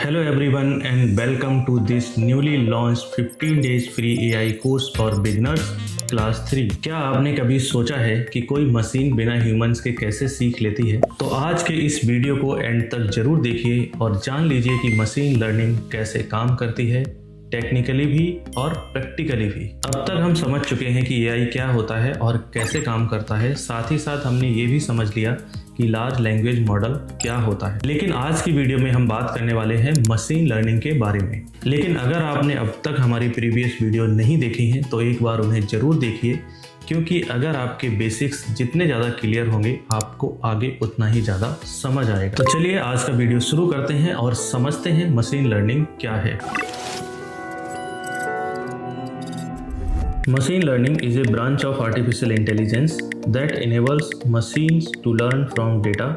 Hello everyone and welcome to this newly launched 15 days free AI course for beginners class 3। क्या आपने कभी सोचा है कि कोई मशीन बिना ह्यूमंस के कैसे सीख लेती है? तो आज के इस वीडियो को एंड तक जरूर देखिए और जान लीजिए कि मशीन लर्निंग कैसे काम करती है, टेक्निकली भी और प्रैक्टिकली भी। अब तक हम समझ चुके हैं कि AI क्या होता है और कैसे काम करता है। साथ ही साथ हमने ये भी समझ लिया कि लार्ज लैंग्वेज मॉडल क्या होता है। लेकिन आज की वीडियो में हम बात करने वाले हैं मशीन लर्निंग के बारे में। लेकिन अगर आपने अब तक हमारी प्रीवियस वीडियो नहीं देखी हैं तो एक बार उन्हें जरूर देखिए, क्योंकि अगर आपके बेसिक्स जितने ज़्यादा क्लियर होंगे आपको आगे उतना ही ज़्यादा समझ आएगा। तो चलिए आज का वीडियो शुरू करते हैं और समझते हैं मशीन लर्निंग क्या है। Machine learning is a branch of artificial intelligence that enables machines to learn from data,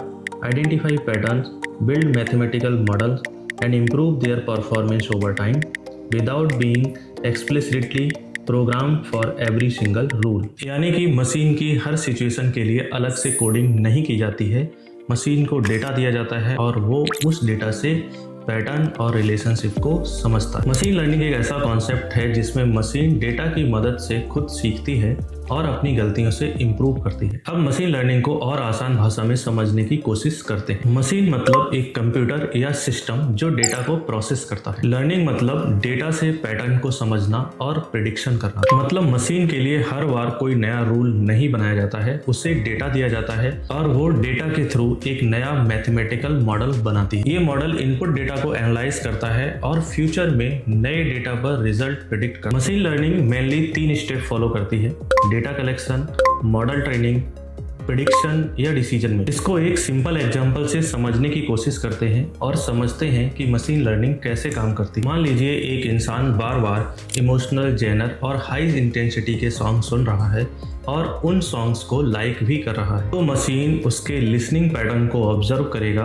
identify patterns, build mathematical models, and improve their performance over time without being explicitly programmed for every single rule। यानी कि machine की हर situation के लिए अलग से coding नहीं की जाती है। मशीन को डेटा दिया जाता है और वो उस डेटा से पैटर्न और रिलेशनशिप को समझता है। मशीन लर्निंग एक ऐसा कॉन्सेप्ट है जिसमें मशीन डेटा की मदद से खुद सीखती है और अपनी गलतियों से इम्प्रूव करती है। अब मशीन लर्निंग को और आसान भाषा में समझने की कोशिश करते हैं। मशीन मतलब एक कंप्यूटर या सिस्टम जो डेटा को प्रोसेस करता है। लर्निंग मतलब डेटा से पैटर्न को समझना और प्रिडिक्शन करना। मतलब मशीन के लिए हर बार कोई नया रूल नहीं बनाया जाता है, उसे डेटा दिया जाता है और वो डेटा के थ्रू एक नया मैथमेटिकल मॉडल बनाती है। ये मॉडल इनपुट डेटा को एनालाइज करता है और फ्यूचर में नए डेटा पर रिजल्ट प्रिडिक्ट करता है। Machine learning mainly 3 step follow करती है: data collection, model training, prediction या डिसीजन में। इसको एक सिंपल एग्जांपल से समझने की कोशिश करते हैं और समझते हैं कि मशीन लर्निंग कैसे काम करती है। मान लीजिए एक इंसान बार बार इमोशनल, जेनर और हाई इंटेंसिटी के सॉन्ग सुन रहा है और उन सॉन्ग्स को लाइक भी कर रहा है। तो मशीन उसके लिसनिंग पैटर्न को ऑब्जर्व करेगा,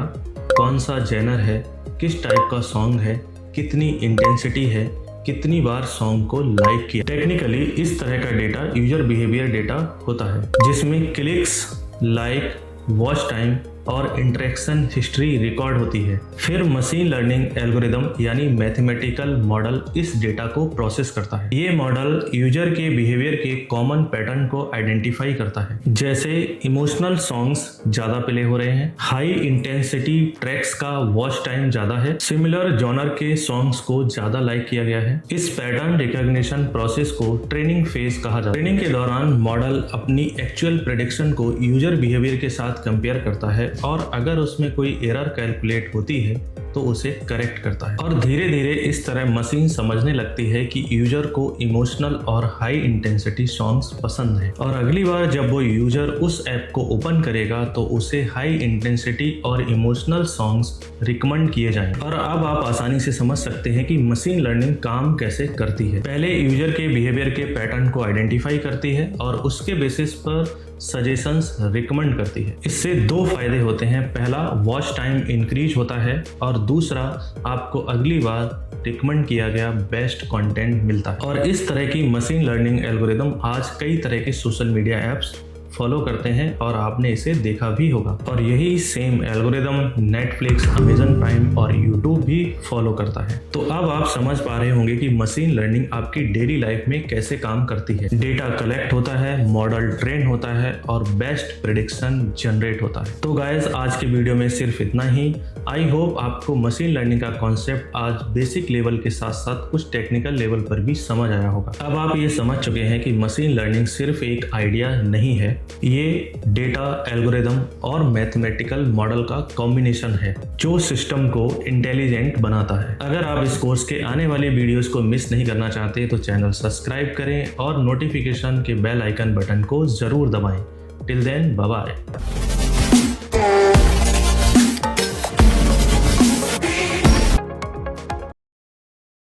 कौन सा जेनर है, किस टाइप का सॉन्ग है, कितनी इंटेंसिटी है, कितनी बार सॉन्ग को लाइक किया। टेक्निकली इस तरह का डेटा यूजर बिहेवियर डेटा होता है, जिसमें क्लिक्स, लाइक, वॉच टाइम और इंटरेक्शन हिस्ट्री रिकॉर्ड होती है। फिर मशीन लर्निंग एल्गोरिदम यानी मैथमेटिकल मॉडल इस डेटा को प्रोसेस करता है। ये मॉडल यूजर के बिहेवियर के कॉमन पैटर्न को आइडेंटिफाई करता है, जैसे इमोशनल सॉन्ग्स ज्यादा प्ले हो रहे हैं, हाई इंटेंसिटी ट्रैक्स का वॉच टाइम ज्यादा है, सिमिलर जॉनर के सॉन्ग्स को ज्यादा लाइक किया गया है। इस पैटर्न रिकॉग्निशन प्रोसेस को ट्रेनिंग फेज कहा जाता है। ट्रेनिंग के दौरान मॉडल अपनी एक्चुअल प्रेडिक्शन को यूजर बिहेवियर के साथ कंपेयर करता है और अगर उसमें कोई एरर कैलकुलेट होती है तो उसे करेक्ट करता है। और धीरे धीरे इस तरह मशीन समझने लगती है कि यूजर को इमोशनल और हाई इंटेंसिटी सॉन्ग्स पसंद है और अगली बार जब वो यूजर उस ऐप को ओपन करेगा तो उसे हाई इंटेंसिटी और इमोशनल सॉन्ग्स रिकमेंड किए जाएंगे। और अब आप आसानी से समझ सकते हैं कि मशीन लर्निंग काम कैसे करती है। पहले यूजर के बिहेवियर के पैटर्न को आइडेंटिफाई करती है और उसके बेसिस पर सजेशंस रिकमेंड करती है। इससे 2 फायदे होते हैं। पहला, वॉच टाइम इंक्रीज होता है और दूसरा, आपको अगली बार रिकमेंड किया गया बेस्ट कंटेंट मिलता है। और इस तरह की मशीन लर्निंग एल्गोरिदम आज कई तरह के सोशल मीडिया ऐप्स फॉलो करते हैं और आपने इसे देखा भी होगा। और यही same algorithm Netflix, Amazon prime और यूट्यूब भी फॉलो करता है। तो अब आप समझ पा रहे होंगे कि मशीन लर्निंग आपकी डेली लाइफ में कैसे काम करती है। डेटा कलेक्ट होता है, मॉडल ट्रेन होता है और बेस्ट प्रेडिक्शन जनरेट होता है। तो गाइस, आज के वीडियो में सिर्फ इतना ही। आई होप आपको मशीन लर्निंग का कॉन्सेप्ट आज बेसिक लेवल के साथ साथ कुछ टेक्निकल लेवल पर भी समझ आया होगा। अब आप ये समझ चुके हैं कि मशीन लर्निंग सिर्फ एक आइडिया नहीं है, ये डेटा, एल्गोरिदम और मैथमेटिकल मॉडल का कॉम्बिनेशन है जो सिस्टम को इंटेलिजेंट बनाता है। अगर आप इस कोर्स के आने वाले वीडियोस को मिस नहीं करना चाहते तो चैनल सब्सक्राइब करें और नोटिफिकेशन के बेल आइकन बटन को जरूर दबाएं। Till then, bye bye.